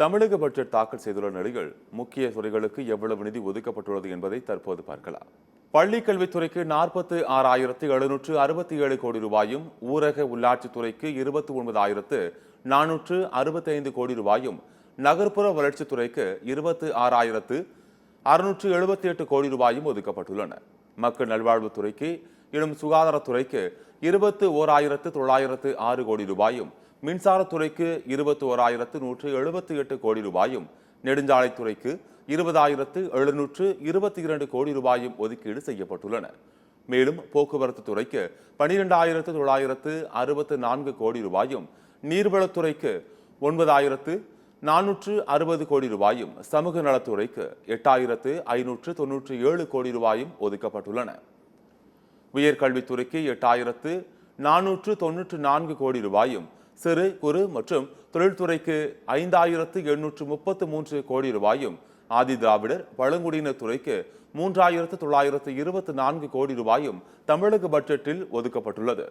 தமிழக பட்ஜெட் தாக்கல் செய்துள்ள நிலையில் முக்கிய துறைகளுக்கு எவ்வளவு நிதி ஒதுக்கப்பட்டுள்ளது என்பதை தற்போது பார்க்கலாம். பள்ளிக் கல்வித்துறைக்கு 46,767 கோடி ரூபாயும், ஊரக உள்ளாட்சித்துறைக்கு 29,465 கோடி ரூபாயும், நகர்ப்புற வளர்ச்சித்துறைக்கு 26,678 கோடி ரூபாயும் ஒதுக்கப்பட்டுள்ளன. மக்கள் நல்வாழ்வுத்துறைக்கு இன்னும் சுகாதாரத்துறைக்கு 21,906 கோடி ரூபாயும், மின்சாரத்துறைக்கு 21,178 கோடி ரூபாயும், நெடுஞ்சாலைத்துறைக்கு 20,722 கோடி ரூபாயும் ஒதுக்கீடு செய்யப்பட்டுள்ளன. மேலும் போக்குவரத்து துறைக்கு 12,964 கோடி ரூபாயும், நீர்வளத்துறைக்கு 9,460 கோடி ரூபாயும், சமூக நலத்துறைக்கு 8,597 கோடி ரூபாயும் ஒதுக்கப்பட்டுள்ளன. உயர்கல்வித்துறைக்கு 8,494 கோடி ரூபாயும், சிறு குறு மற்றும் தொழில்துறைக்கு 5,833 கோடி ரூபாயும், ஆதி திராவிடர் பழங்குடியினர் துறைக்கு 3,924 கோடி ரூபாயும் தமிழக பட்ஜெட்டில் ஒதுக்கப்பட்டுள்ளது.